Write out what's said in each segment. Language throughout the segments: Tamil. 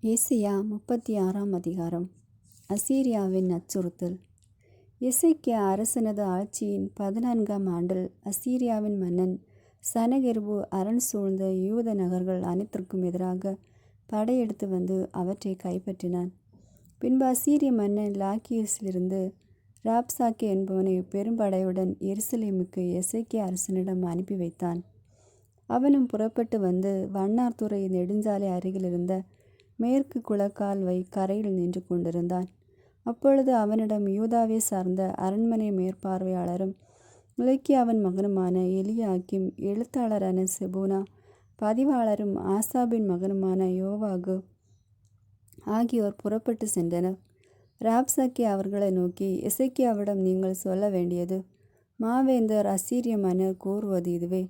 ஏசாயா 36ஆம் அதிகாரம். அசீரியாவின் அச்சுறுத்தல். எசேக்கியா அரசனது ஆட்சியின் 14ஆம் ஆண்டில் அசீரியாவின் மன்னன் சனகெர்பு அரண் சூழ்ந்த யூத நகர்கள் அனைத்திற்கும் எதிராக படையெடுத்து வந்து அவற்றை கைப்பற்றினான். பின்பு அசீரிய மன்னன் லாக்கீசிலிருந்து ராப்சாக்கே என்பவனை பெரும்படையுடன் எருசலேமுக்கு எசேக்கியா அரசனிடம் அனுப்பி வைத்தான். அவனும் புறப்பட்டு வந்து வண்ணார்துறை நெடுஞ்சாலை அருகில் இருந்த மேற்கு குளக்கால்வை கரையில் நின்று கொண்டிருந்தான். அப்பொழுது அவனிடம் யூதாவை சார்ந்த அரண்மனை மேற்பார்வையாளரும் இலக்கியாவின் மகனுமான எலியாக்கிம், எழுத்தாளரான செபுனா, பதிவாளரும் ஆசாபின் மகனுமான யோவாகு ஆகியோர் புறப்பட்டு சென்றனர். ராப்சாக்கே அவர்களை நோக்கி, எசேக்கியாவிடம் நீங்கள் சொல்ல வேண்டியது, மாவேந்தர் அசீரிய மன்னர் கூறுவது இதுவே: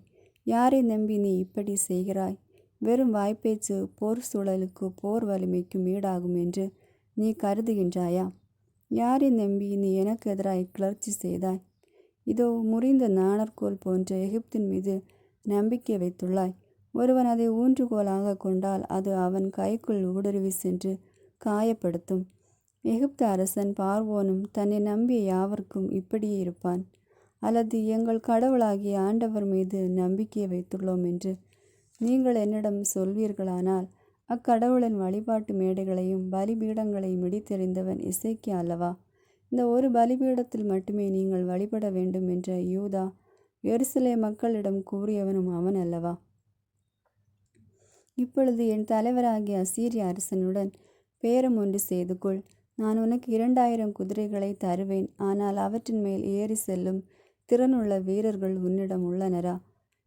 யாரை நம்பி நீ இப்படி செய்கிறாய்? வெறும் வாய்ப்பேச்சு போர் சூழலுக்கு போர் வலிமைக்கும் ஈடாகும் என்று நீ கருதுகின்றாயா? யாரை நம்பி நீ எனக்கு எதிராய் கிளர்ச்சி செய்தாய்? இதோ முறிந்த நாணற்கோல் போன்ற எகிப்தின் மீது நம்பிக்கை வைத்துள்ளாய். ஒருவன் அதை ஊன்றுகோலாக கொண்டால் அது அவன் கைக்குள் ஊடுருவி சென்று காயப்படுத்தும். எகிப்து அரசன் பார்வோனும் தன்னை நம்பிய யாவருக்கும் இப்படியே இருப்பான். அல்லது எங்கள் கடவுளாகிய ஆண்டவர் மீது நம்பிக்கை வைத்துள்ளோம் என்று நீங்கள் என்னிடம் சொல்வீர்களானால், அக்கடவுளின் வழிபாட்டு மேடைகளையும் பலிபீடங்களையும் இடித்தெறிந்தவன் எசேக்கியா அல்லவா? இந்த ஒரு பலிபீடத்தில் மட்டுமே நீங்கள் வழிபட வேண்டும் என்ற யூதா எருசலேம் மக்களிடம் கூறியவனும் அவன் அல்லவா? இப்பொழுது என் தலைவராகிய அசீரிய அரசனுடன் பேரம் ஒன்று செய்து கொள். நான் உனக்கு 2000 குதிரைகளை தருவேன். ஆனால் அவற்றின் மேல் ஏறி செல்லும் திறனுள்ள வீரர்கள் உன்னிடம் உள்ளனரா?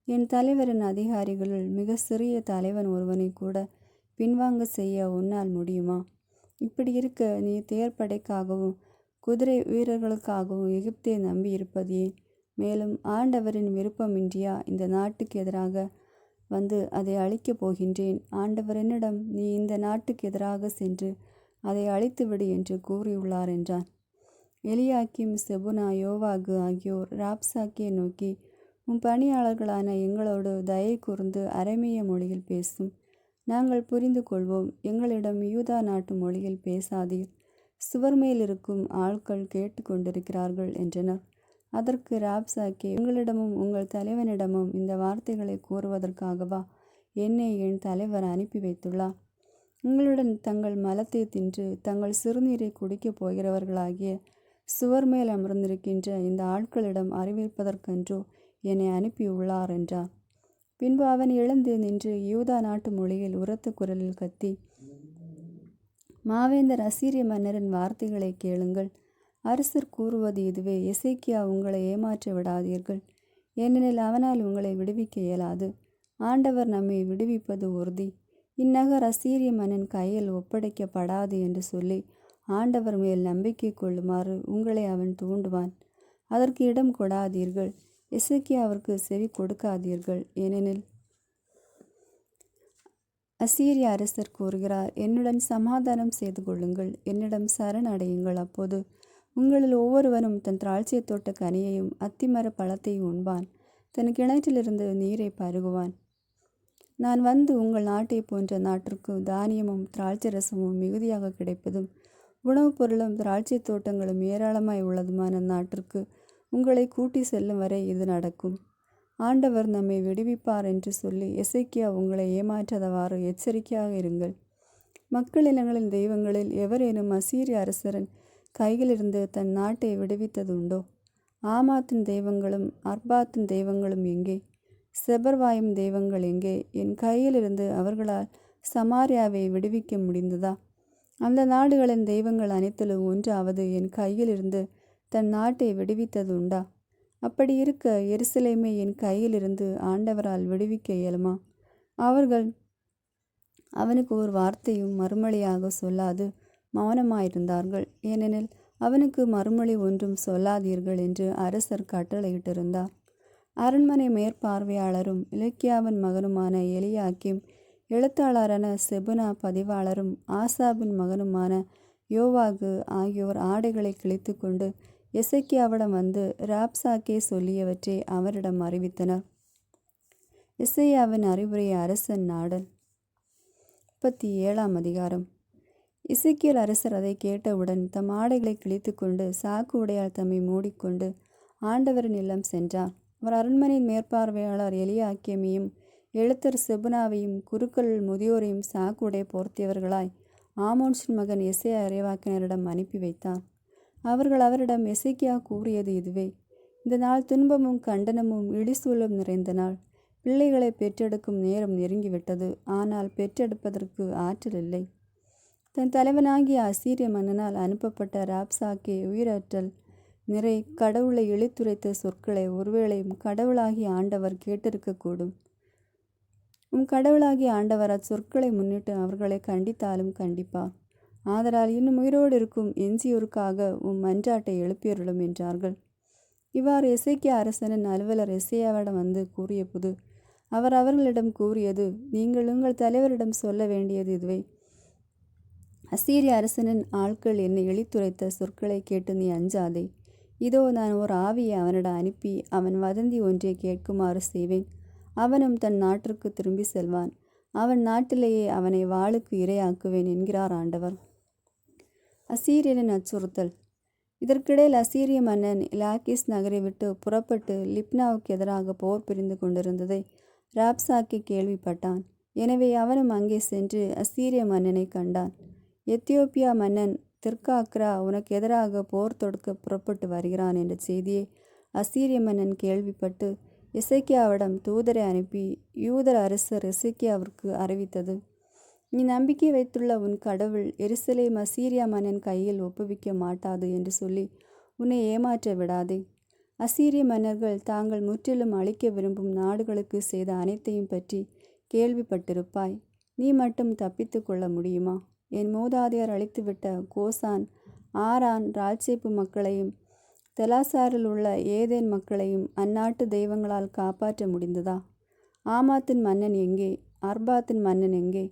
என் தலைவரின் அதிகாரிகளுள் மிக சிறிய தலைவன் ஒருவனை கூட பின்வாங்க செய்ய உன்னால் முடியுமா? இப்படி இருக்க நீ தேர்ப்படைக்காகவும் குதிரை வீரர்களுக்காகவும் எகிப்தை நம்பி இருப்பது ஏன்? மேலும் ஆண்டவரின் விருப்பமின்றியா இந்த நாட்டுக்கு எதிராக வந்து அதை அழிக்கப் போகின்றேன்? ஆண்டவர் என்னிடம், நீ இந்த நாட்டுக்கு எதிராக சென்று அதை அழித்துவிடு என்று கூறியுள்ளார் என்றான். எலியாக்கிம், செபுனா, யோவாகு ஆகியோர் ராப்சாக்கே நோக்கி, உன் பணியாளர்களான எங்களோடு தயை கூர்ந்து அரமேய மொழியில் பேசும். நாங்கள் புரிந்து கொள்வோம். எங்களிடம் யூதா நாட்டு மொழியில் பேசாதீர். சுவர் மேல் இருக்கும் ஆட்கள் கேட்டு கொண்டிருக்கிறார்கள் என்றனர். அதற்கு ராப்சாக்கே, உங்களிடமும் உங்கள் தலைவனிடமும் இந்த வார்த்தைகளை கூறுவதற்காகவா என்னை என் தலைவர் அனுப்பி வைத்துள்ளார்? உங்களுடன் தங்கள் மலத்தை தின்று தங்கள் சிறுநீரை குடிக்கப் போகிறவர்களாகிய சுவர் மேல் அமர்ந்திருக்கின்ற இந்த ஆட்களிடம் அறிவிப்பதற்கன்றோ என்னை அனுப்பியுள்ளார் என்றார். பின்பு அவன் எழுந்து நின்று யூதா நாட்டு மொழியில் உரத்த குரலில் கத்தி, மாவேந்தர் அசீரிய மன்னரின் வார்த்தைகளை கேளுங்கள். அரசர் கூறுவது இதுவே: எசேக்கியா, உங்களை ஏமாற்ற விடாதீர்கள், ஏனெனில் அவனால் உங்களை விடுவிக்க இயலாது. ஆண்டவர் நம்மை விடுவிப்பது உறுதி. இந்நகர் அசீரிய மன்னன் கையில் ஒப்படைக்கப்படாது என்று சொல்லி ஆண்டவர் மேல் நம்பிக்கை கொள்ளுமாறு உங்களை அவன் தூண்டுவான். அதற்கு இடம் கொடாதீர்கள். எசேக்கியாவிற்கு செவி கொடுக்காதீர்கள். ஏனெனில் அசீரிய அரசர் கூறுகிறார், என்னுடன் சமாதானம் செய்து கொள்ளுங்கள், என்னிடம் சரணடையுங்கள். அப்போது உங்களில் ஒவ்வொருவனும் தன் திராட்சை தோட்ட கனியையும் அத்திமர பழத்தையும் உண்பான், தன் கிணற்றிலிருந்து நீரை பருகுவான். நான் வந்து உங்கள் நாட்டை போன்ற நாட்டிற்கு தானியமும் திராட்சை ரசமும் மிகுதியாக கிடைப்பதும் உணவுப் பொருளும் திராட்சை தோட்டங்களும் ஏராளமாய் உள்ளதுமான நாட்டிற்கு உங்களை கூட்டி செல்லும் வரை இது நடக்கும். ஆண்டவர் நம்மை விடுவிப்பார் என்று சொல்லி எசேக்கியா உங்களை ஏமாற்றாதவாறு எச்சரிக்கையாக இருங்கள். மக்கள் இனங்களின் தெய்வங்களில் எவரேனும் அசீரிய அரசரின் கையிலிருந்து தன் நாட்டை விடுவித்தது உண்டோ? ஆமாத்தின் தெய்வங்களும் அர்பாத்தின் தெய்வங்களும் எங்கே? செபர்வாயும் தெய்வங்கள் எங்கே? என் கையிலிருந்து அவர்களால் சமாரியாவை விடுவிக்க முடிந்ததா? அந்த நாடுகளின் தெய்வங்கள் அனைத்திலும் ஒன்றாவது என் கையிலிருந்து தன் நாட்டை விடுவித்தது உண்டா? அப்படி இருக்க எருசலேமை என் கையிலிருந்து ஆண்டவரால் விடுவிக்க இயலுமா? அவர்கள் அவனுக்கு ஒரு வார்த்தையும் மறுமொழியாக சொல்லாது மௌனமாயிருந்தார்கள். ஏனெனில் அவனுக்கு மறுமொழி ஒன்றும் சொல்லாதீர்கள் என்று அரசர் கட்டளையிட்டிருந்தார். அரண்மனை மேற்பார்வையாளரும் இலக்கியாவின் மகனுமான எலியாக்கிம், எழுத்தாளரான செபுனா, பதிவாளரும் ஆசாபின் மகனுமான யோவாகு ஆகியோர் ஆடைகளை கிழித்து கொண்டு எசேக்கியாவிடம் வந்து ராப்சாக்கே சொல்லியவற்றை அவரிடம் அறிவித்தனர். எசேயாவின் அறிவுரை அரசன் நாடல். 37ஆம் அதிகாரம். எசேக்கியேல் அரசர் அதை கேட்டவுடன் தம் ஆடைகளை கிழித்து கொண்டு சாக்கு உடையால் தம்மை மூடிக்கொண்டு ஆண்டவரின் இல்லம் சென்றார். அவர் அரண்மனையின் மேற்பார்வையாளர் எலியாக்கீமையும் எழுத்தர் செபுனாவையும் குருக்கள் முதியோரையும் சாக்கு உடை போர்த்தியவர்களாய் ஆமோன்சின் மகன் எசேயா இறைவாக்கினரிடம் அனுப்பி வைத்தார். அவர்கள் அவரிடம், எசேக்கியா கூறியது இதுவே: இந்த நாள் துன்பமும் கண்டனமும் இடிசூலும் நிறைந்த நாள். பிள்ளைகளை பெற்றெடுக்கும் நேரம் நெருங்கிவிட்டது. ஆனால் பெற்றெடுப்பதற்கு ஆற்றல் இல்லை. தன் தலைவனாகிய அசீரிய மன்னனால் அனுப்பப்பட்ட ராப்சாக்கே, உயிராற்றல் நிறை கடவுளை இழித்துரைத்த சொற்களை ஒருவேளை கடவுளாகிய ஆண்டவர் கேட்டிருக்கக்கூடும். கடவுளாகிய ஆண்டவர் அச்சொற்களை முன்னிட்டு அவர்களை கண்டித்தாலும் கண்டிப்பார். ஆதலால் இன்னும் உயிரோடு இருக்கும் எஞ்சியோருக்காக மன்றாட்டை எழுப்பியருளும் என்றார்கள். இவ்வாறு எசேக்கியா அரசனின் அலுவலர் எசேயாவிடம் வந்து கூறியபோது அவர் அவர்களிடம் கூறியது: நீங்கள் உங்கள் தலைவரிடம் சொல்ல வேண்டியது இதுவே: அசீரிய அரசனின் ஆட்கள் என்னை இழித்துரைத்த சொற்களை கேட்டு நீ அஞ்சாதே. இதோ, நான் ஓர் ஆவியை அவனிடம் அனுப்பி அவன் வதந்தி ஒன்றை கேட்குமாறு செய்வேன். அவனும் தன் நாட்டிற்கு திரும்பி செல்வான். அவன் நாட்டிலேயே அவனை வாளுக்கு இரையாக்குவேன் என்கிறார் ஆண்டவர். அசீரியனின் அச்சுறுத்தல். இதற்கிடையில் அசீரிய மன்னன் லாக்கிஸ் நகரை விட்டு புறப்பட்டு லிப்னாவுக்கு எதிராக போர் புரிந்து கொண்டிருந்ததை ராப்சாக்கே கேள்விப்பட்டான். எனவே அவனும் அங்கே சென்று அசீரிய மன்னனை கண்டான். எத்தியோப்பியா மன்னன் திர்காக்ரா உனக்கு எதிராக போர் தொடுக்க புறப்பட்டு வருகிறான் என்ற செய்தியை அசீரிய மன்னன் கேள்விப்பட்டு எசேக்கியாவிடம் தூதரை அனுப்பி யூதர் அரசர் எசேக்கியாவிற்கு அறிவித்தது: நீ நம்பிக்கை வைத்துள்ள உன் கடவுள் எருசலேம் அசீரியா மன்னன் கையில் ஒப்புவிக்க மாட்டாது என்று சொல்லி உன்னை ஏமாற்ற விடாதே. அசீரிய மன்னர்கள் தாங்கள் முற்றிலும் அழிக்க விரும்பும் நாடுகளுக்கு செய்த அனைத்தையும் பற்றி கேள்விப்பட்டிருப்பாய். நீ மட்டும் தப்பித்து கொள்ள முடியுமா? என் மூதாதையர் அழித்துவிட்ட கோசான், ஆரான், ராட்சேப்பு மக்களையும் தெலாசாரில் உள்ள ஏதேன் மக்களையும் அந்நாட்டு தெய்வங்களால் காப்பாற்ற முடிந்ததா? ஆமாத்தின் மன்னன் எங்கே? அர்பாத்தின் மன்னன் எங்கே?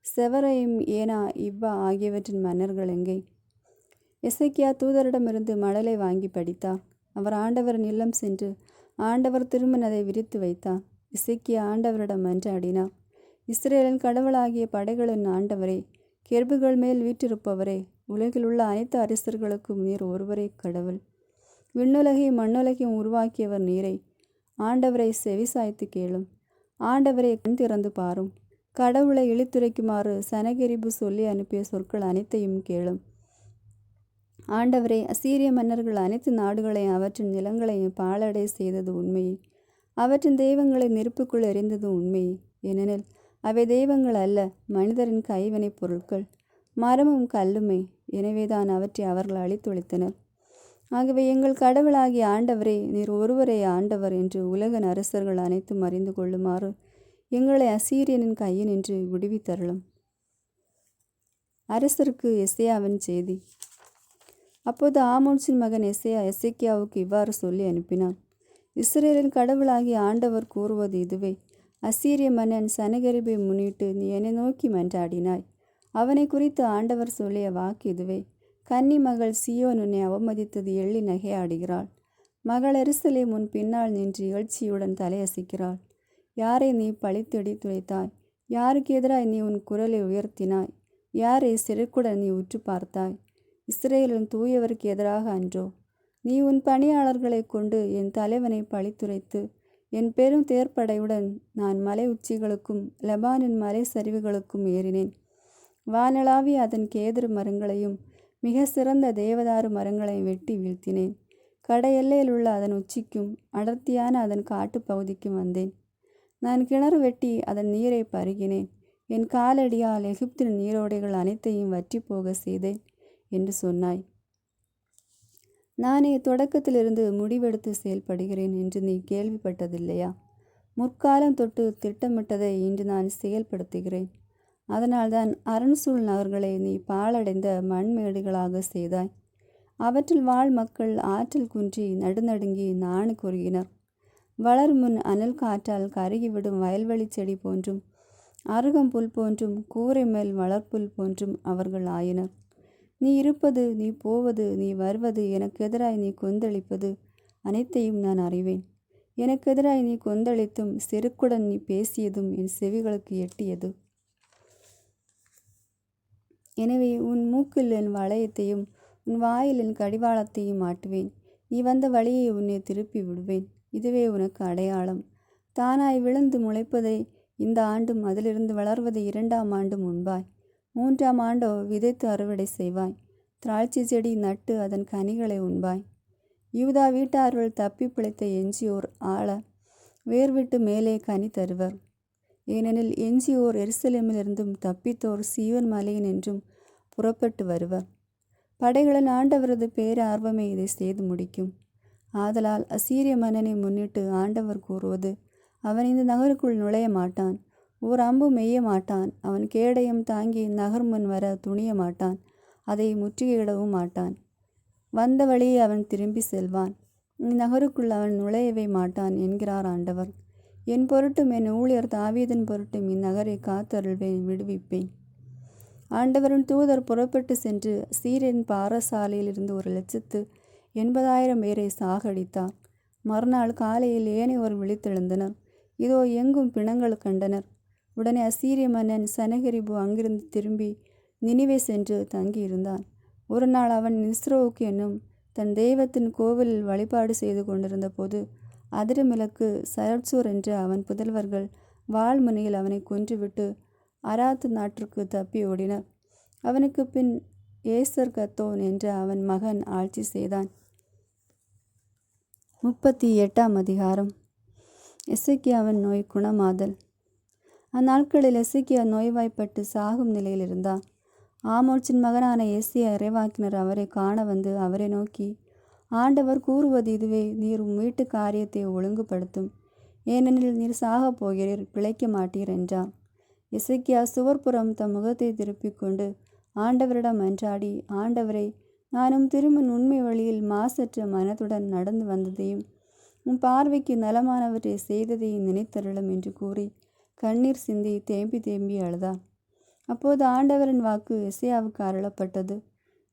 செவரையும் ஏனா இவ்வா ஆகியவற்றின் மன்னர்கள் எங்கே? எசேக்கியா தூதரிடமிருந்து மடலை வாங்கி படித்தார். அவர் ஆண்டவரின் இல்லம் சென்று ஆண்டவர் திருமுன் அதை விரித்து வைத்தார். எசேக்கியா ஆண்டவரிடம் மன்றாடினார்: இஸ்ரேலின் கடவுளாகிய படைகளின் ஆண்டவரே, கெருபுகள் மேல் வீற்றிருப்பவரே, உலகில் உள்ள அனைத்து அரசர்களுக்கும் நீர் ஒருவரே கடவுள். விண்ணுலகையும் மண்ணுலகையும் உருவாக்கியவர் நீரே. ஆண்டவரை செவிசாய்த்து கேளும். ஆண்டவரை கண் திறந்து பாரும். கடவுளை இழித்துரைக்குமாறு சனகெரிபு சொல்லி அனுப்பிய சொற்கள் அனைத்தையும் கேளும். ஆண்டவரே, அசீரிய மன்னர்கள் அனைத்து நாடுகளையும் அவற்றின் நிலங்களையும் பாழடை செய்தது உண்மையே. அவற்றின் தெய்வங்களை நெருப்புக்குள் எறிந்தது உண்மையே. ஏனெனில் அவை தெய்வங்கள் அல்ல, மனிதரின் கைவினை பொருட்கள், மரமும் கல்லுமே. எனவேதான் அவற்றை அவர்கள் அழித்தொழித்தனர். ஆகவே எங்கள் கடவுளாகிய ஆண்டவரே, நீர் ஒருவரே ஆண்டவர் என்று உலகின் அரசர்கள் அனைத்தும் அறிந்து கொள்ளுமாறு எங்களை அசீரியனின் கையினின்று விடுவித்தருளும். அரசருக்கு எசேயாவின் செய்தி. அப்போது ஆமோன்சின் மகன் எசேயா எசேக்கியாவுக்கு இவ்வாறு சொல்லி அனுப்பினான்: இஸ்ரேலின் கடவுளாகிய ஆண்டவர் கூறுவது இதுவே: அசீரிய மன்னன் சனகெரிபை முன்னிட்டு நீ என்னை நோக்கி மன்றாடினாய். அவனை குறித்து ஆண்டவர் சொல்லிய வாக்கு இதுவே: கன்னி மகள் சீயோன் உன்னை அவமதித்தது எள்ளி நகையாடுகிறாள். மகள் எருசலேம் உன் பின்னால் நின்று இகழ்ச்சியுடன் தலையசைக்கிறாள். யாரை நீ பழித்தடி துளைத்தாய்? யாருக்கு எதிராய் நீ உன் குரலை உயர்த்தினாய்? யாரை செருக்குடன் நீ உற்று பார்த்தாய்? இஸ்ரேலின் தூயவருக்கு எதிராக அன்றோ? நீ உன் பணியாளர்களை கொண்டு என் தலைவனை பழித்துரைத்து, என் பெரும் தேர்ப்படையுடன் நான் மலை உச்சிகளுக்கும் லெபானின் மலை சரிவுகளுக்கும் ஏறினேன். வானளாவி அதன் கேதுரு மரங்களையும் மிக சிறந்த தேவதாரு மரங்களையும் வெட்டி வீழ்த்தினேன். கடை எல்லையில் உள்ள அதன் உச்சிக்கும் அடர்த்தியான அதன் காட்டுப்பகுதிக்கும் வந்தேன். நான் கிணறு வெட்டி அதன் நீரை பருகினேன். என் காலடியால் எகிப்தின் நீரோடைகள் அனைத்தையும் வற்றி போக செய்தேன் என்று சொன்னாய். நானே தொடக்கத்திலிருந்து முடிவெடுத்து செயல்படுகிறேன் என்று நீ கேள்விப்பட்டதில்லையா? முற்காலம் தொட்டு திட்டமிட்டதை இன்று நான் செயல்படுத்துகிறேன். அதனால்தான் அரண்சூழ் நகர்களை நீ பாழடைந்த மண்மேடுகளாக செய்தாய். அவற்றில் வாழ் மக்கள் ஆற்றல் குன்றி நடுநடுங்கி நாணு குறுகினர். வளர் முன் அனல் காற்றால் கருகிவிடும் வயல்வெளி செடி போன்றும் அருகம்புல் போன்றும் கூரை மேல் வளர்ப்புல் போன்றும் அவர்கள் ஆயினர். நீ இருப்பது, நீ போவது, நீ வருவது, எனக்கு எதிராய் நீ கொந்தளிப்பது அனைத்தையும் நான் அறிவேன். எனக்கு எதிராய் நீ கொந்தளித்தும் செருக்குடன் நீ பேசியதும் என் செவிகளுக்கு எட்டியது. எனவே உன் மூக்கில் என் வளையத்தையும் உன் வாயில் என் கடிவாளத்தையும் மாட்டுவேன். நீ வந்த வழியை உன்னை திருப்பி விடுவேன். இதுவே உனக்கு அடையாளம். தானாய் விழுந்து முளைப்பதை இந்த ஆண்டும் அதிலிருந்து வளர்வதை 2ஆம் ஆண்டும் உண்பாய். 3ஆம் ஆண்டோ விதைத்து அறுவடை செய்வாய். திராட்சை செடி நட்டு அதன் கனிகளை உண்பாய். யூதா வீட்டார்கள் தப்பி பிழைத்த எஞ்சியோர் ஆள வேர்விட்டு மேலே கனி தருவர். ஏனெனில் எஞ்சியோர் எருசலேமிலிருந்தும் தப்பித்தோர் சீயோன் மலையினின்றும் புறப்பட்டு வருவர். படைகளின் ஆண்டவரது பேரார்வமே இதை செய்து முடிக்கும். ஆதலால் அசீரிய மன்னனை முன்னிட்டு ஆண்டவர் கூறுவது, அவன் இந்த நகருக்குள் நுழைய மாட்டான், ஓர் அம்பு மெய்ய மாட்டான், அவன் கேடயம் தாங்கி நகர் முன் வர துணிய மாட்டான், அதை முற்றுகையிடவும் மாட்டான். வந்த வழியை அவன் திரும்பி செல்வான், இந்நகருக்குள் அவன் நுழையவே மாட்டான் என்கிறார் ஆண்டவர். என் பொருட்டும் என் ஊழியர் தாவீதின் பொருட்டும் இந்நகரை காத்தருள்வேன், விடுவிப்பேன். ஆண்டவரின் தூதர் புறப்பட்டு சென்று சீரின் பாரசாலையில் இருந்து 1,80,000 பேரை சாகடித்தார். மறுநாள் காலையில் ஏனையோர் விழித்தெழுந்தனர். இதோ எங்கும் பிணங்கள் கண்டனர். உடனே அசீரிய மன்னன் சனகெரிபு அங்கிருந்து திரும்பி நினிவே சென்று தங்கியிருந்தான். ஒரு நாள் அவன் நிஸ்ரோவுக்கு என்னும் தன் தெய்வத்தின் கோவிலில் வழிபாடு செய்து கொண்டிருந்த போது அதிரமிலக்கு சரட்சூர் என்ற அவன் புதல்வர்கள் வாள்முனையில் அவனை கொன்றுவிட்டு அராத்து நாட்டிற்கு தப்பி ஓடினர். அவனுக்கு பின் ஏசர் கத்தோன் என்ற அவன் மகன் ஆட்சி செய்தான். 38ஆம் அதிகாரம். எசேக்கியாவின் நோய் குணமாதல். அந்நாட்களில் எசேக்கியா நோய்வாய்ப்பட்டு சாகும் நிலையில் இருந்தார். ஆமோத்சின் மகனான எசேக்கியா இறைவாக்கினர் அவரை காண வந்து அவரை நோக்கி, ஆண்டவர் கூறுவது இதுவே, நீர் உம் வீட்டு காரியத்தை ஒழுங்குபடுத்தும், ஏனெனில் நீர் சாகப் போகிறீர், பிழைக்க மாட்டீர் என்றார். எசேக்கியா சுவர்புறம் தம் முகத்தை திருப்பிக் கொண்டு ஆண்டவரிடம் மன்றாடி, ஆண்டவரே, நானும் திருமுன் உண்மை வழியில் மாசற்ற மனத்துடன் நடந்து வந்ததையும் உன் பார்வைக்கு நலமானவற்றை செய்ததையும் நினைத்தருளும் என்று கூறி கண்ணீர் சிந்தி தேம்பி தேம்பி அழுதார். அப்போது ஆண்டவரின் வாக்கு எசேயாவுக்கு அருளப்பட்டது.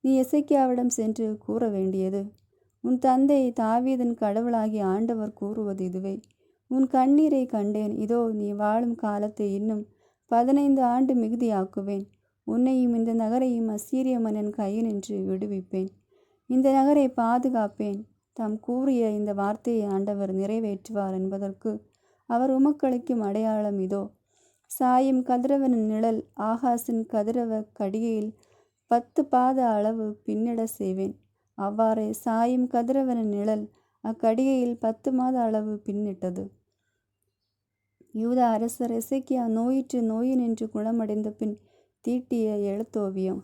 நீ எசேக்கியாவிடம் சென்று கூற வேண்டியது, உன் தந்தை தாவீதின் கடவுளாகிய ஆண்டவர் கூறுவது இதுவே, உன் கண்ணீரை கண்டேன். இதோ நீ வாழும் காலத்தை இன்னும் 15 ஆண்டு மிகுதியாக்குவேன். உன்னையும் இந்த நகரையும் அசீரிய மன்னன் கையினின்று விடுவிப்பேன். இந்த நகரை பாதுகாப்பேன். தாம் கூறிய இந்த வார்த்தையை ஆண்டவர் நிறைவேற்றுவார் என்பதற்கு அவர் உமக்களிக்கும் அடையாளம் இதோ. சாயும் கதிரவனின் நிழல் ஆகாசின் கதிரவ கடிகையில் 10 பாத அளவு பின்னிட செய்வேன். அவ்வாறே சாயும் கதிரவனின் நிழல் அக்கடிகையில் 10 மாத அளவு பின்னிட்டது. யூதா அரசர் எசேக்கியா நோயிற்று நோயினின்று குணமடைந்த பின் தீட்டிய எழுத்தோவியம்.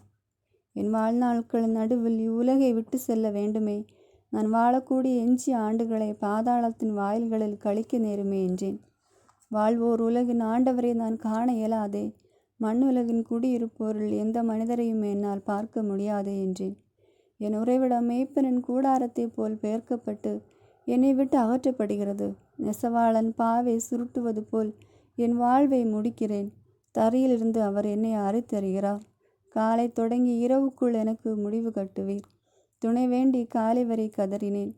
என் வாழ்நாட்களின் நடுவில் இவ்வுலகை விட்டு செல்ல வேண்டுமே, நான் வாழக்கூடிய எஞ்சிய ஆண்டுகளை பாதாளத்தின் வாயில்களில் கழிக்க நேருமே என்றேன். வாழ்வோர் உலகின் ஆண்டவரை நான் காண இயலாதே, மண்ணுலகின் குடியிருப்போரில் எந்த மனிதரையும் என்னால் பார்க்க முடியாதே என்றேன். என் உறைவிடம் மேய்ப்பனின் கூடாரத்தை போல் பெயர்க்கப்பட்டு என்னை விட்டு அகற்றப்படுகிறது. நெசவாளன் பாவை சுருட்டுவது போல் என் வாழ்வை முடிக்கிறேன். தரையிலிருந்து அவர் என்னை அறுத்தறிகிறார். காலை தொடங்கி இரவுக்குள் எனக்கு முடிவு கட்டுவீர். துணை வேண்டி காலை வரை கதறினேன்.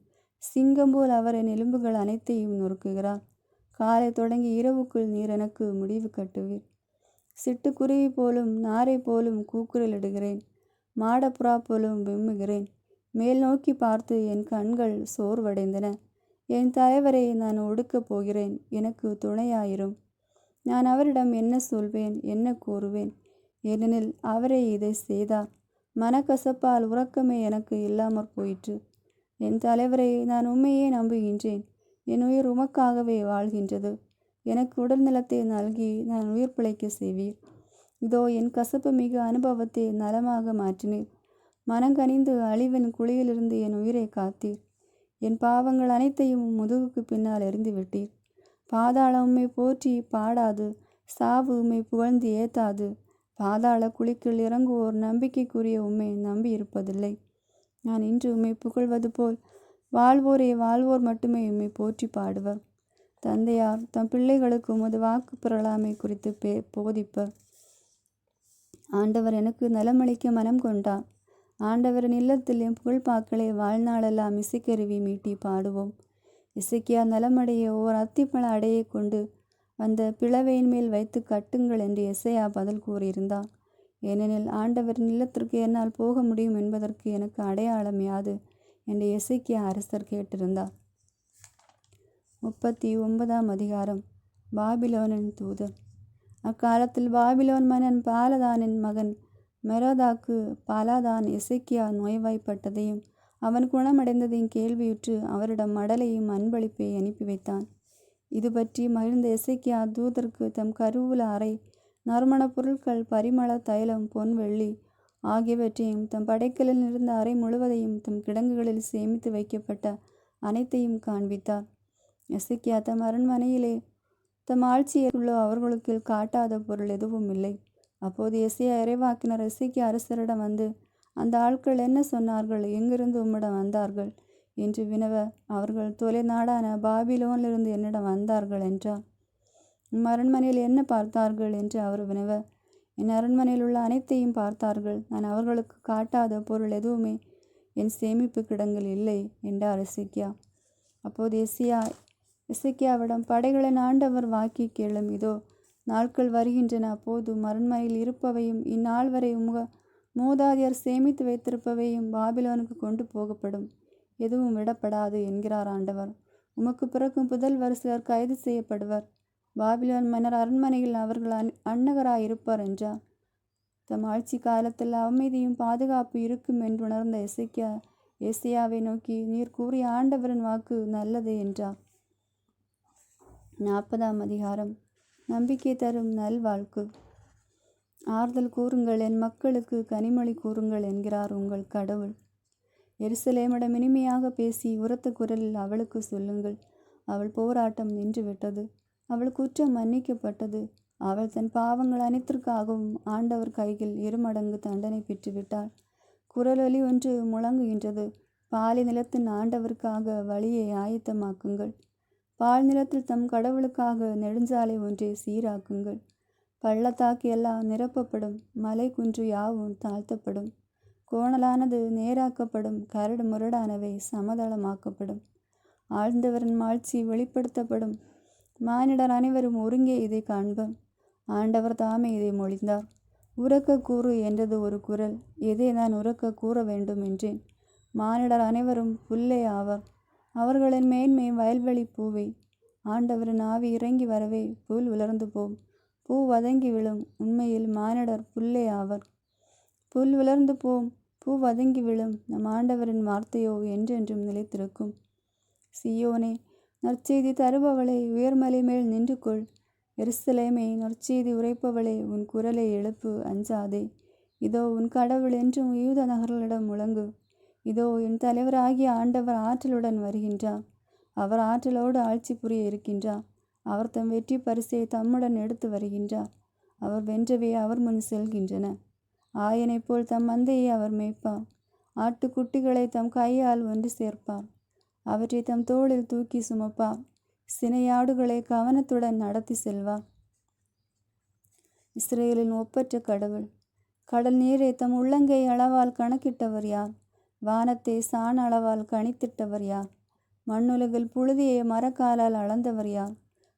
சிங்கம் போல் அவர் என் எலும்புகள் அனைத்தையும் நொறுக்குகிறார். காலை தொடங்கி இரவுக்குள் நீர் எனக்கு முடிவு கட்டுவீர். சிட்டுக்குருவி போலும் நாரை போலும் கூக்குரலிடுகிறேன். மாடப்புறா போலும் விம்முகிறேன். மேல் நோக்கி பார்த்து என் கண்கள் சோர்வடைந்தன. என் தலைவரை நான் ஒடுக்கப் போகிறேன், எனக்கு துணையாயிரும். நான் அவரிடம் என்ன சொல்வேன், என்ன கூறுவேன்? ஏனெனில் அவரே இதை செய்தார். மனக்கசப்பால் உறக்கமே எனக்கு இல்லாமற் போயிற்று. என் தலைவரை, நான் உண்மையே நம்புகின்றேன். என் உயிர் உமக்காகவே வாழ்கின்றது. எனக்கு உடல் நலத்தை நல்கி நான் உயிர் பிழைக்க செய்வீர். இதோ என் கசப்பு மிகு அனுபவத்தை நலமாக மாற்றினீர். மனங்கனிந்து அழிவின் குழியிலிருந்து என் உயிரை காத்தீர். என் பாவங்கள் அனைத்தையும் முதுகுக்கு பின்னால் எறிந்து விட்டீர். பாதாளம் உம்மை போற்றி பாடாது, சாவு உம்மை புகழ்ந்து ஏத்தாது. பாதாள குழிக்குள் இறங்குவோர் நம்பிக்கைக்குரிய உம்மை நம்பி இருப்பதில்லை. நான் இன்று உம்மை புகழ்வது போல் வாழ்வோரே வாழ்வோர் மட்டுமே உம்மை போற்றி பாடுவர். தந்தையார் தம் பிள்ளைகளுக்கு உமது வாக்கு பெறலாமை குறித்து போதிப்பர். ஆண்டவர் எனக்கு நலமளிக்க மனம் கொண்டார். ஆண்டவரின் இல்லத்தில் என் புகழ்பாக்களை வாழ்நாளெல்லாம் இசைக்கருவி மீட்டி பாடுவோம். எசேக்கியா நலமடைய ஓர் அத்திப்பழ அடையை கொண்டு வந்த பிளவையின் மேல் வைத்து கட்டுங்கள் என்று எசேயா பதில் கூறியிருந்தார். ஏனெனில் ஆண்டவரின் இல்லத்திற்கு என்னால் போக முடியும் என்பதற்கு எனக்கு அடையாளம் யாது என்று எசேக்கியா அரசர் கேட்டிருந்தார். 39ஆம் அதிகாரம். பாபிலோனின் தூதர். அக்காலத்தில் பாபிலோன் மன்னன் பாலதானின் மகன் மெரோதாக்கு பாலாதான் எசேக்கியா நோய்வாய்ப்பட்டதையும் அவன் குணமடைந்ததையும் கேள்வியுற்று அவரிடம் மடலையும் அன்பளிப்பை அனுப்பி வைத்தான். இது பற்றி மகிழ்ந்த எசேக்கியா தூதருக்கு தம் கருவூல அறை, நறுமணப் பொருட்கள், பரிமள தைலம், பொன் வெள்ளி ஆகியவற்றையும், தம் படைக்கலில் இருந்த அறை முழுவதையும், தம் கிடங்குகளில் சேமித்து வைக்கப்பட்ட அனைத்தையும் காண்பித்தார். எசேக்கியா தம் அரண்மனையிலே தம் ஆட்சியுள்ள அவர்களுக்கு காட்டாத பொருள் எதுவும் இல்லை. அப்போது எசேயா இறைவாக்கினர் எசேக்கியா அரசரிடம் வந்து, அந்த ஆட்கள் என்ன சொன்னார்கள்? எங்கிருந்து உம்மிடம் வந்தார்கள் என்று வினவ, அவர்கள் தொலை நாடான பாபிலோனிலிருந்து என்னிடம் வந்தார்கள் என்றார். அரண்மனையில் என்ன பார்த்தார்கள் என்று அவர் வினவ, என் அரண்மனையில் உள்ள அனைத்தையும் பார்த்தார்கள். நான் அவர்களுக்கு காட்டாத பொருள் எதுவுமே என் சேமிப்பு கிடங்கில் இல்லை என்றார் எசேக்கியா. அப்போது எசேக்கியாவிடம், படைகளின் ஆண்டவர் வாக்கி கேளும். இதோ நாட்கள் வருகின்றன, அப்போது அரண்மனையில் இருப்பவையும் இந்நாள் வரை மூதாதையர் சேமித்து வைத்திருப்பவையும் பாபிலோனுக்கு கொண்டு போகப்படும், எதுவும் விடப்படாது என்கிறார் ஆண்டவர். உமக்கு பிறக்கும் புதல்வர் சிலர் கைது செய்யப்படுவர். பாபிலோன் மன்னர் அரண்மனையில் அவர்கள் அன்னகராயிருப்பார் என்றார். தம் ஆட்சி காலத்தில் அமைதியும் பாதுகாப்பு இருக்கும் என்றுணர்ந்த எசேக்கியா ஏசாயாவை நோக்கி, நீர் கூறிய ஆண்டவரின் வாக்கு நல்லதே என்றார். 40ஆம் அதிகாரம். நம்பிக்கை தரும் நல்வாழ்க்கு. ஆறுதல் கூறுங்கள், என் மக்களுக்கு கனிமொழி கூறுங்கள் என்கிறார் உங்கள் கடவுள். எருசலேமிடம் இனிமையாக பேசி உரத்த குரலில் அவளுக்கு சொல்லுங்கள். அவள் போராட்டம் நின்றுவிட்டது, அவள் குற்றம் மன்னிக்கப்பட்டது. அவள் தன் பாவங்கள் அனைத்திற்காகவும் ஆண்டவர் கையில் இருமடங்கு தண்டனை பெற்றுவிட்டாள். குரலொலி ஒன்று முழங்குகின்றது, பாலை நிலத்தின் ஆண்டவருக்காக வழியை ஆயத்தமாக்குங்கள். பால் நிலத்தில் தம் கடவுளுக்காக நெடுஞ்சாலை ஒன்றை சீராக்குங்கள். பள்ளத்தாக்கு எல்லாம் நிரப்பப்படும், மலை குன்று யாவும் தாழ்த்தப்படும், கோணலானது நேராக்கப்படும், கரடு முரடானவை சமதளமாக்கப்படும். ஆழ்ந்தவரின் மாட்சி வெளிப்படுத்தப்படும். மானிடர் அனைவரும் ஒருங்கே இதை காண்பர். ஆண்டவர் தாமே இதை மொழிந்தார். உரக்க கூறு என்றது ஒரு குரல். எதை நான் உரக்க கூற வேண்டும் என்றேன். மானிடர் அனைவரும் புல்லே ஆவர். அவர்களின் மேன்மை வயல்வெளி பூவை. ஆண்டவரின் ஆவி இறங்கி வரவே புல் உலர்ந்து போம், பூ வதங்கி விழும். உண்மையில் மானிடர் புல்லே ஆவர். புல் உலர்ந்து போம், பூ வதங்கி விழும். நம் ஆண்டவரின் வார்த்தையோ என்றென்றும் நிலைத்திருக்கும். சியோனே, நற்செய்தி தருபவளே, உயர்மலை மேல் நின்று கொள். எருசலேமே, நற்செய்தி உரைப்பவளே, உன் குரலை எழுப்பு, அஞ்சாதே. இதோ உன் கடவுள் என்றும் யூத நகர்களிடம் முழங்கு. இதோ என் தலைவராகிய ஆண்டவர் ஆற்றலுடன் வருகின்றார். அவர் ஆற்றலோடு ஆட்சி புரிய இருக்கின்றார். அவர் தம் வெற்றி பரிசை தம்முடன் எடுத்து வருகின்றார். அவர் வென்றவே அவர் முன் செல்கின்றன. ஆயனைப் போல் தம் மந்தையை அவர் மேய்ப்பார். ஆட்டுக்குட்டிகளை தம் கையால் ஒன்று சேர்ப்பார். அவற்றை தம் தோளில் தூக்கி சுமப்பார். சினையாடுகளை கவனத்துடன் நடத்தி செல்வார். இஸ்ரேலின் ஒப்பற்ற கடவுள். கடல் நீரை தம் உள்ளங்கை அளவால் கணக்கிட்டவர் யார்? வானத்தை சாண அளவால் கணித்திட்டவர் யார்? மண்ணுலகில் புழுதியை மரக்காலால் அளந்தவர் யார்?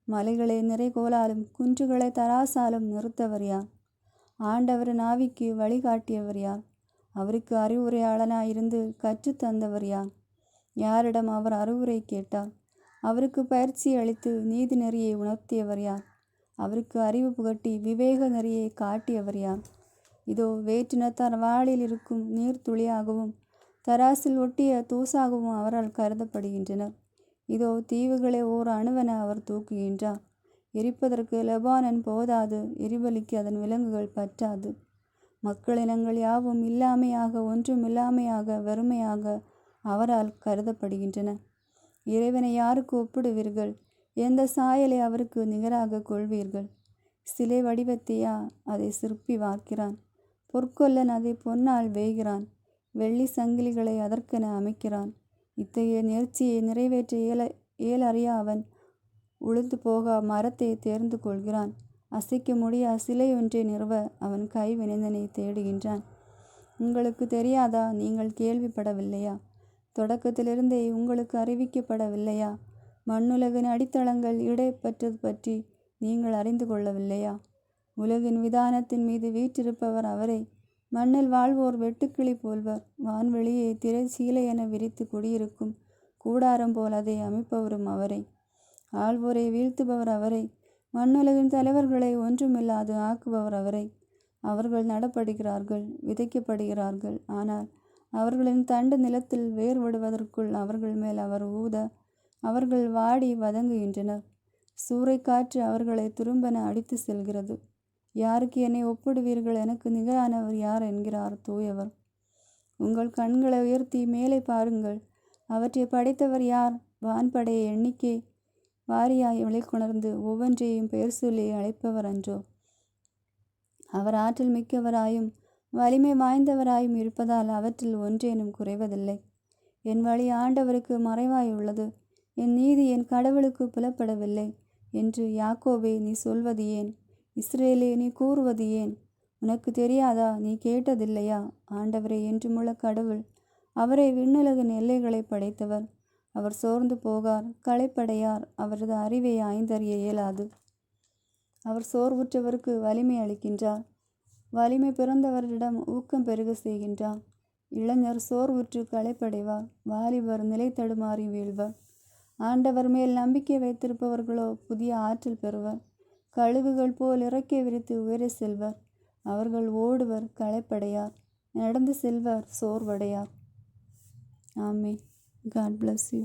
மலைகளை நிறைகோலாலும் குன்றுகளை தராசாலும் நிறுத்தவர் யார்? ஆண்டவரின் ஆவிக்கு வழிகாட்டியவர் யார்? அவருக்கு அறிவுரையாளனாயிருந்து கற்றுத்தந்தவர் யார்? யாரிடம் அவர் அறிவுரை கேட்டார்? அவருக்கு பயிற்சி அளித்து நீதி நெறியை உணர்த்தியவர் யார்? அவருக்கு அறிவு புகட்டி விவேக நெறியை காட்டியவர் யார்? இதோ வேற்றினத்தார் வாளில் இருக்கும் நீர்த்துளியாகவும் தராசில் ஒட்டிய தூசாகவும் அவரால் கருதப்படுகின்றனர். இதோ தீவுகளை ஓர் அணுவென அவர் தூக்குகின்றார். எரிப்பதற்கு லெபானன் போதாது, எரிபலிக்கு அதன் விலங்குகள் பற்றாது. மக்களினங்கள் யாவும் இல்லாமையாக, ஒன்றும் இல்லாமையாக, வெறுமையாக அவரால் கருதப்படுகின்றன. இறைவனை யாருக்கு ஒப்பிடுவீர்கள்? எந்த சாயலை அவருக்கு நிகராக கொள்வீர்கள்? சிலை வடிவத்தையா அதை சிற்பி வார்க்கிறான்? பொற்கொல்லன் அதை பொன்னால் வேய்கிறான். வெள்ளி சங்கிலிகளை அதற்கென அமைக்கிறான். இத்தகைய நேர்ச்சியை நிறைவேற்ற இயலறியா அவன் உழுந்து போக மரத்தை தேர்ந்து கொள்கிறான். அசைக்க முடியா சிலை ஒன்றை நிறுவ அவன் கைவினைந்தனை தேடுகின்றான். உங்களுக்கு தெரியாதா? நீங்கள் கேள்விப்படவில்லையா? தொடக்கத்திலிருந்தே உங்களுக்கு அறிவிக்கப்படவில்லையா? மண்ணுலகின் அடித்தளங்கள் இடைப்பட்டது பற்றி நீங்கள் அறிந்து கொள்ளவில்லையா? உலகின் விதானத்தின் மீது வீற்றிருப்பவர் அவரே. மண்ணில் வாழ்வோர் வெட்டுக்கிளி போல்வர். வான்வெளியை திரைச்சீலை என விரித்து குடியிருக்கும் கூடாரம் போல் அதை அமைப்பவரும் அவரே. ஆள்வோரை வீழ்த்துபவர் அவரே. மண்ணுலகின் தலைவர்களை ஒன்றுமில்லாது ஆக்குபவர் அவரே. அவர்கள் நடப்படுகிறார்கள், விதைக்கப்படுகிறார்கள். ஆனால் அவர்களின் தண்டு நிலத்தில் வேர்விடுவதற்குள் அவர்கள் மேல் அவர் ஊத அவர்கள் வாடி வதங்குகின்றனர். சூறைக்காற்று அவர்களை துரும்பென அடித்து செல்கிறது. யாருக்கு என்னை ஒப்பிடுவீர்கள்? எனக்கு நிகரானவர் யார் என்கிறார் தூயவர். உங்கள் கண்களை உயர்த்தி மேலே பாருங்கள். அவற்றை படைத்தவர் யார்? வான்படையை எண்ணிக்கை வாரியாய் வெளிக்கொணர்ந்து ஒவ்வொன்றையும் பெயர் சொல்லி அழைப்பவர் அன்றோ? அவர் ஆற்றல் மிக்கவராயும் வலிமை வாய்ந்தவராயும் இருப்பதால் அவற்றில் ஒன்றேனும் குறைவதில்லை. என் வழி ஆண்டவருக்கு மறைவாய் உள்ளது, என் நீதி என் கடவுளுக்கு புலப்படவில்லை என்று யாக்கோபே நீ சொல்வது ஏன்? இஸ்ரேலே நீ கூறுவது ஏன்? உனக்கு தெரியாதா? நீ கேட்டதில்லையா? ஆண்டவரே என்றுமுள்ள கடவுள், அவரே விண்ணுலகின் எல்லைகளை படைத்தவர். அவர் சோர்ந்து போகார், களைப்படையார். அவரது அறிவை ஆய்ந்தறிய இயலாது. அவர் சோர்வுற்றவருக்கு வலிமை அளிக்கின்றார். வலிமை பிறந்தவரிடம் ஊக்கம் பெருக செய்கின்றார். இளைஞர் சோர்வுற்று களைப்படைவார், வாலிபர் நிலை தடுமாறி வீழ்வர். ஆண்டவர் மேல் நம்பிக்கை வைத்திருப்பவர்களோ புதிய ஆற்றல் பெறுவர். கழுகுகள் போல் இறக்கை விரித்து உயர செல்வர். அவர்கள் ஓடுவர், களைப்படையார். நடந்து செல்வர், சோர்வடையார். ஆமென். God bless you.